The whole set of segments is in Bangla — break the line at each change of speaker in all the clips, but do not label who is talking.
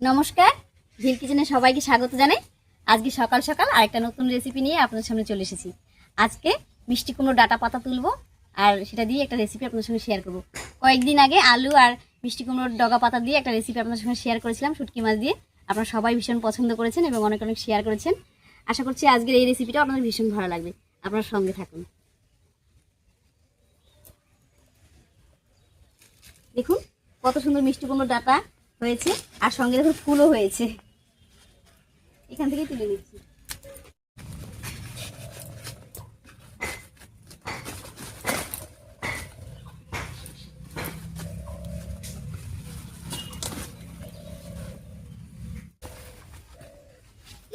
নমস্কার, ঝিল কিচেনে সবাইকে স্বাগত জানাই। আজকে সকাল সকাল আরেকটা নতুন রেসিপি নিয়ে আপনাদের সামনে চলে এসেছি। আজকে মিষ্টি কুমড়ো ডাটা পাতা তুলবো আর সেটা দিয়ে একটা রেসিপি আপনাদের সঙ্গে শেয়ার করব। কয়েকদিন আগে আলু আর মিষ্টি কুমড়োর ডগা পাতা দিয়ে একটা রেসিপি আপনাদের সঙ্গে শেয়ার করেছিলাম, শুটকি মাছ দিয়ে। আপনারা সবাই ভীষণ পছন্দ করেছেন এবং অনেক অনেক শেয়ার করেছেন। আশা করছি আজকের এই রেসিপিটা আপনাদের ভীষণ ভালো লাগবে। আপনার সঙ্গে থাকুন। দেখুন কত সুন্দর মিষ্টি কুমড়োর ডাটা হয়েছে আর সঙ্গে দেখুন ফুলও হয়েছে। এখান থেকে তুলে নিচ্ছি।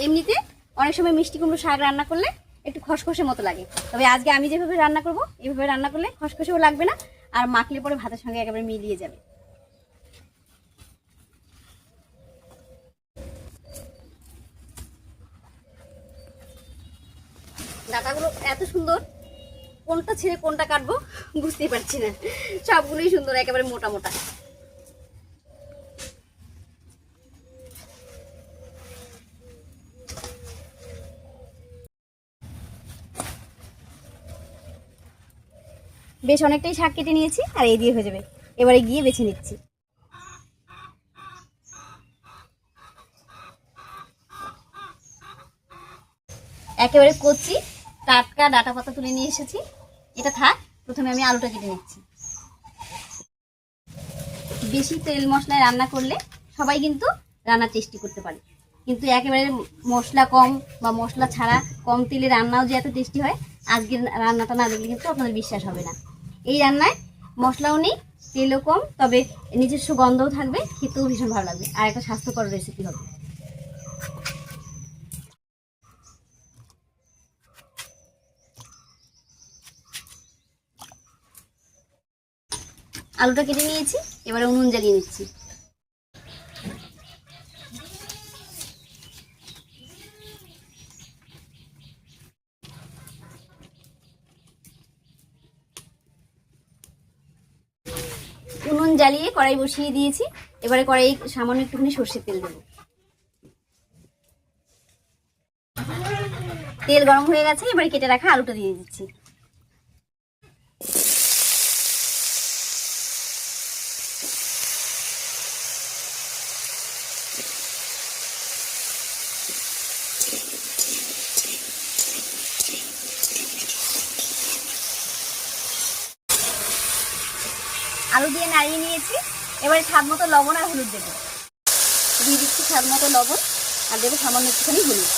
এমনিতে অনেক সময় মিষ্টি কুমড়ো শাক রান্না করলে একটু খসখসে মতো লাগে, তবে আজকে আমি যেভাবে রান্না করব এইভাবে রান্না করলে খসখসেও লাগবে না আর মাখলে পরে ভাতের সঙ্গে একেবারে মিলিয়ে যাবে। ডাটাগুলো এত সুন্দর, কোনটা ছেড়ে কোনটা কাটবো বুঝতেই পারছি না। সবগুলোই সুন্দর, একেবারে মোটা মোটা। বেশ অনেকটাই শাক কেটে নিয়েছি আর এই দিয়ে হয়ে যাবে। এবারে গিয়ে বেছে নিচ্ছি। একেবারে কচি টাটকা ডাটা পাতা তুলে নিয়ে এসেছি। এটা থাক, প্রথমে আমি আলুটা কেটে নিচ্ছি। বেশি তেল মশলায় রান্না করলে সবাই কিন্তু রান্না টেস্টি করতে পারে, কিন্তু একেবারে মশলা কম বা মশলা ছাড়া কম তেলে রান্নাও যে এত টেস্টি হয়, আজকের রান্নাটা না দেখলে কিন্তু আপনাদের বিশ্বাস হবে না। এই রান্নায় মশলাও নেই, তেলও কম, তবে নিজস্ব গন্ধও থাকবে, খেতেও ভীষণ ভালো লাগবে আর একটা স্বাস্থ্যকর রেসিপি হবে। আলুটা কেটে নিয়েছি, এবারে উনুন জ্বালিয়ে নিচ্ছি। উনুন জ্বালিয়ে কড়াই বসিয়ে দিয়েছি। এবারে কড়াই সামান্য একটুখানি সর্ষের তেল দেবো। তেল গরম হয়ে গেছে, এবারে কেটে রাখা আলুটা দিয়ে দিচ্ছি। আলু দিয়ে নাড়িয়ে নিয়েছি, এবারে স্বাদ মতো লবণ আর হলুদ দেবো। দিয়ে দিচ্ছি স্বাদ মতো লবণ আর দেবো সামান্য একটুখানি হলুদ।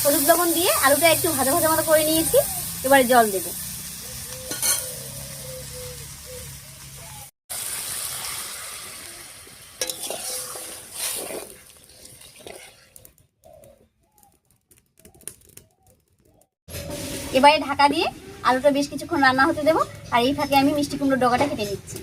হলুদ লবণ দিয়ে আলুটা একটু ভাজা ভাজা মতো করে নিয়েছি, এবারে জল দেবো। এবারে ঢাকা দিয়ে আলুটা বেশ কিছুক্ষণ রান্না হতে দেবো আর এই ফাঁকে আমি মিষ্টি কুমড়োর ডগাটা কেটে নিচ্ছি।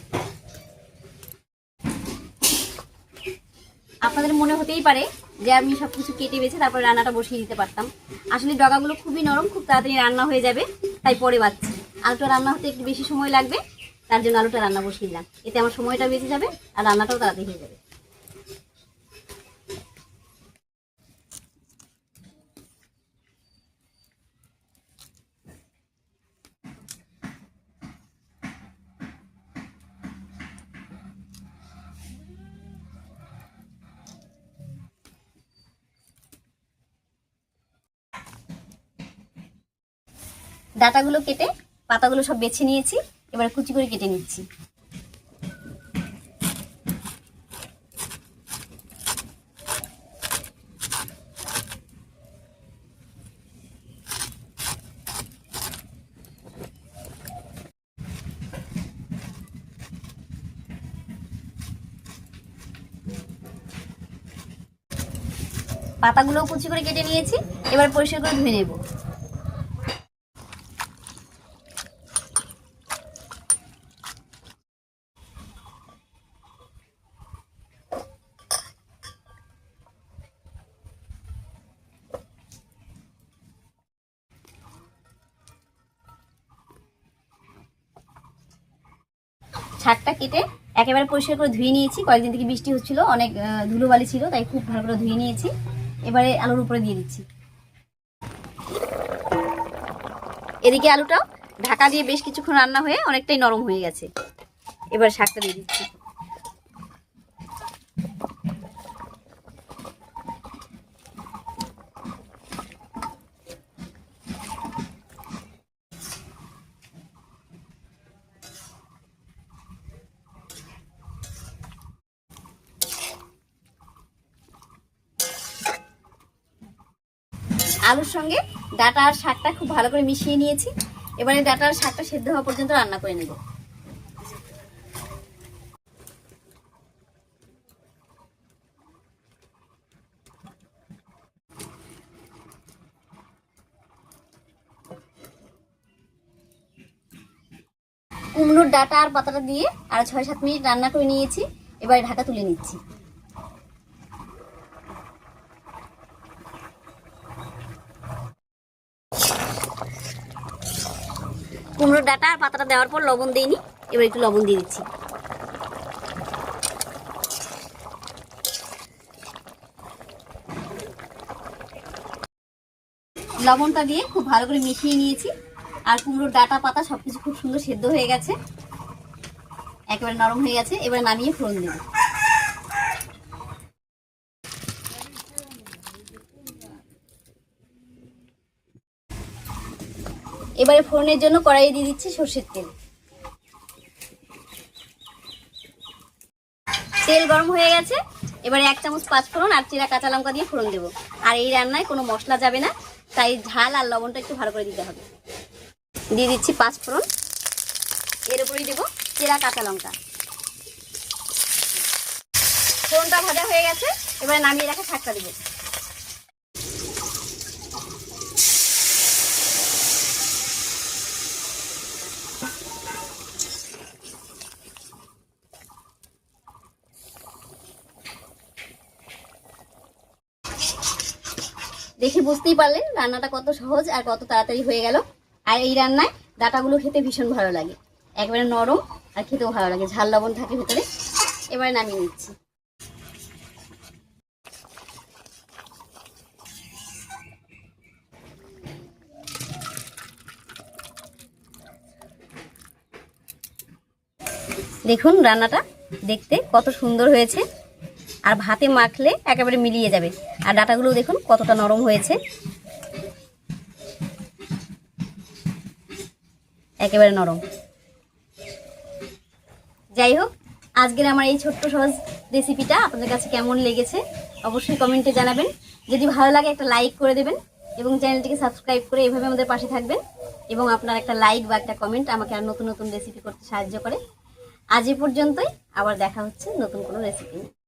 আপনাদের মনে হতেই পারে যে আমি সবকিছু কেটে বেছে তারপরে রান্নাটা বসিয়ে দিতে পারতাম। আসলে ডগাগুলো খুবই নরম, খুব তাড়াতাড়ি রান্না হয়ে যাবে, তাই পরে বাচ্ছি। আলুটা রান্না হতে একটু বেশি সময় লাগবে, তার জন্য আলুটা রান্না বসিয়ে দিলাম। এতে আমার সময়টা বেঁচে যাবে আর রান্নাটাও তাড়াতাড়ি হয়ে যাবে। ডাটাগুলো কেটে পাতাগুলো সব বেছে নিয়েছি, এবার কুচি করে কেটে নিচ্ছি। পাতাগুলোও কুচি করে কেটে নিয়েছি, এবার পরিষ্কার করে ধুয়ে নেব। শাকটা কেটে একেবারে পরিষ্কার করে ধুয়ে নিয়েছি। কয়েকদিন থেকে বৃষ্টি হচ্ছিল, অনেক ধুলোবালি ছিল, তাই খুব ভালো করে ধুয়ে নিয়েছি। এবারে আলুর উপরে দিয়ে দিচ্ছি। এদিকে আলুটাও ঢাকা দিয়ে বেশ কিছুক্ষণ রান্না হয়ে অনেকটাই নরম হয়ে গেছে। এবার শাকটা দিয়ে দিচ্ছি। আলুর সঙ্গে ডাঁটা আর শাকটা খুব ভালো করে মিশিয়ে নিয়েছি। এবারে ডাঁটা আর শাকটা সেদ্ধ হওয়া পর্যন্ত রান্না করে নেব। কুমড়োর ডাঁটা আর পাতাটা দিয়ে আর 6-7 মিনিট রান্না করে নিয়েছি। এবারে ঢাকা তুলে নিচ্ছি। কুমড়োর ডাঁটা আর পাতাটা দেওয়ার পর লবণ দিইনি, এবার একটু লবণ দিয়ে দিচ্ছি। লবণটা দিয়ে খুব ভালো করে মিশিয়ে নিয়েছি। আর কুমড়োর ডাঁটা পাতা সবকিছু খুব সুন্দর সেদ্ধ হয়ে গেছে, একেবারে নরম হয়ে গেছে। এবারে নামিয়ে ফোড়ন দেব। এবারে ফোড়নের জন্য কড়াইয়ে দিয়ে দিচ্ছি সরষের তেল। তেল গরম হয়ে গেছে। এবারে 1 চামচ 5 ফোড়ন আর চিরা কাঁচা লঙ্কা দিয়ে ফোড়ন দেবো। আর এই রান্নায় কোনো মশলা যাবে না, তাই ঝাল আর লবণটা একটু ভালো করে দিতে হবে। দিয়ে দিচ্ছি 5 ফোড়ন, এর উপরেই দেবো চিরা কাঁচা লঙ্কা। ফোড়নটা ভাজা হয়ে গেছে, এবারে নামিয়ে রাখা শাকটা দেবো। দেখে বুঝতেই পারলেন রান্নাটা কত সহজ আর কত তাড়াতাড়ি হয়ে গেল। আর এই রান্নায় ডাঁটাগুলো খেতে ভীষণ ভালো লাগে, একেবারে নরম আর খেতেও ভালো লাগে, ঝাল লবণ থাকে ভেতরে। এবারে নামিয়ে নিচ্ছি। দেখুন রান্নাটা দেখতে কত সুন্দর হয়েছে, আর ভাতে মাখলে একেবারে মিলিয়ে যাবে। আর ডাঁটাগুলো দেখুন কতটা নরম হয়েছে, একেবারে নরম। যাই হোক, আজকের আমার এই ছোট্ট সহজ রেসিপিটা আপনাদের কাছে কেমন লেগেছে অবশ্যই কমেন্টে জানাবেন। যদি ভালো লাগে একটা লাইক করে দেবেন এবং চ্যানেলটিকে সাবস্ক্রাইব করে এভাবে আমাদের পাশে থাকবেন। এবং আপনার একটা লাইক বা একটা কমেন্ট আমাকে আর নতুন নতুন রেসিপি করতে সাহায্য করে। আজ এই পর্যন্তই, আবার দেখা হচ্ছে নতুন কোনো রেসিপি।